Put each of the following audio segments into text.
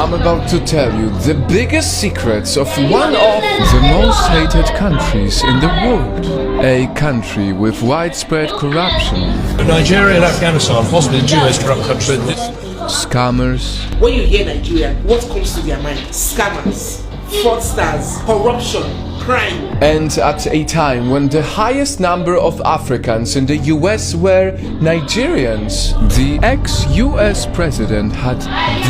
I'm about to tell you the biggest secrets of one of the most hated countries in the world. A country with widespread corruption. Nigeria and Afghanistan, possibly the two most corrupt countries. Scammers. When you hear Nigeria, what comes to their mind? Scammers, fraudsters, corruption, crime. And at a time when the highest number of Africans in the US were Nigerians, the ex-US president had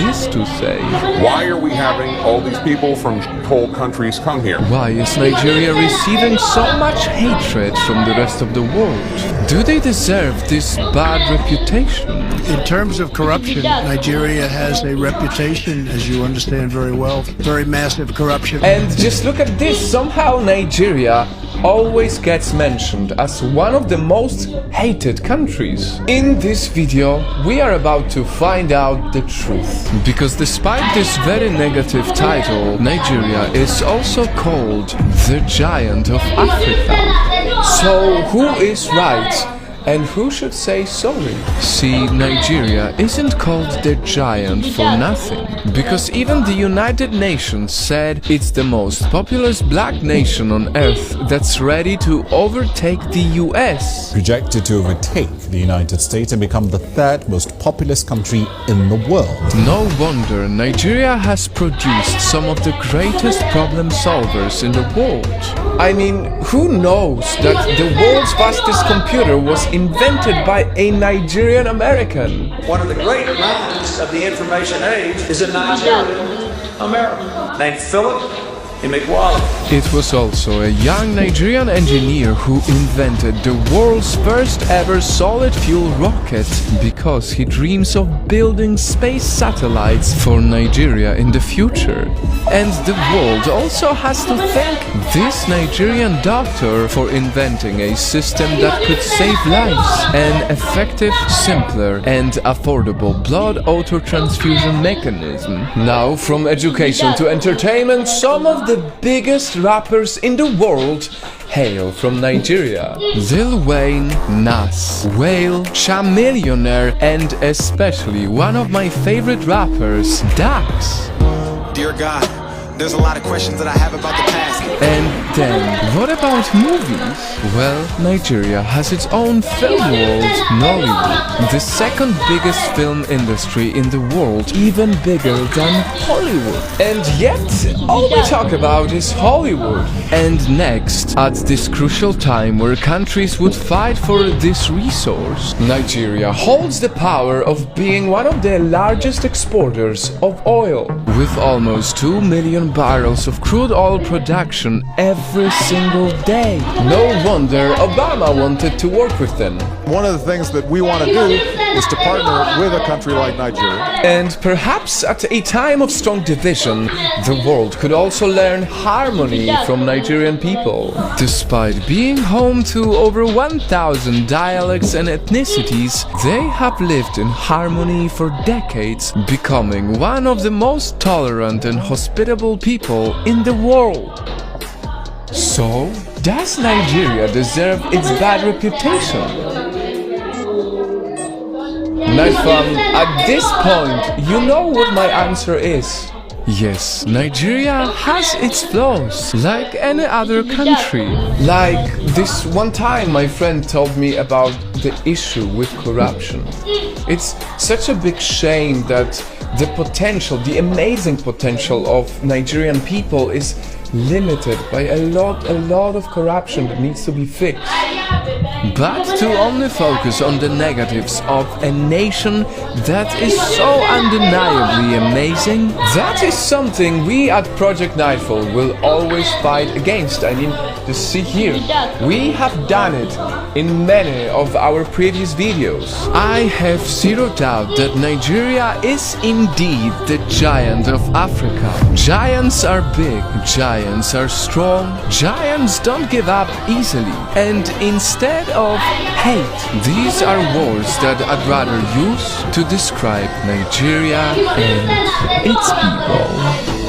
this to say. Why are we having all these people from whole countries come here? Why is Nigeria receiving so much hatred from the rest of the world? Do they deserve this bad reputation? In terms of corruption, Nigeria has a reputation, as you understand very well, very massive corruption. And just look at this, somehow Nigeria always gets mentioned as one of the most hated countries. In this video, we are about to find out the truth. Because despite this very negative title, Nigeria is also called the Giant of Africa. So who is right? And who should say sorry? See, Nigeria isn't called the giant for nothing. Because even the United Nations said it's the most populous black nation on earth that's ready to overtake the US. Projected to overtake the United States and become the third most populous country in the world. No wonder Nigeria has produced some of the greatest problem solvers in the world. I mean, who knows that the world's fastest computer was invented by a Nigerian American? One of the great minds of the information age is a Nigerian American named Philip Emeagwali. It was also a young Nigerian engineer who invented the world's first ever solid fuel rocket because he dreams of building space satellites for Nigeria in the future. And the world also has to thank this Nigerian doctor for inventing a system that could save lives, an effective, simpler and affordable blood auto-transfusion mechanism. Now, from education to entertainment, some of the biggest rappers in the world hail from Nigeria. Lil Wayne, Nas, Wale, Chamillionaire, and especially one of my favorite rappers, Dax. Dear God, there's a lot of questions that I have about the past. And then, what about movies? Well, Nigeria has its own film world, Nollywood, the second biggest film industry in the world, even bigger than Hollywood. And yet, all we talk about is Hollywood. And next, at this crucial time where countries would fight for this resource, Nigeria holds the power of being one of the largest exporters of oil, with almost 2 million barrels of crude oil production every single day. No wonder Obama wanted to work with them. One of the things that we want to do is to partner with a country like Nigeria. And perhaps at a time of strong division, the world could also learn harmony from Nigerian people. Despite being home to over 1,000 dialects and ethnicities, they have lived in harmony for decades, becoming one of the most tolerant and hospitable people in the world. So, does Nigeria deserve its bad reputation? Naifam, at this point, you know what my answer is. Yes, Nigeria has its flaws, like any other country. Like this one time my friend told me about the issue with corruption. It's such a big shame that the potential, the amazing potential of Nigerian people is limited by a lot of corruption that needs to be fixed. But to only focus on the negatives of a nation that is so undeniably amazing, that is something we at Project Nightfall will always fight against. I mean, just see here, we have done it in many of our previous videos. I have zero doubt that Nigeria is indeed the giant of Africa. Giants are big, giants are strong, giants don't give up easily. And instead of hate, these are words that I'd rather use to describe Nigeria and its people.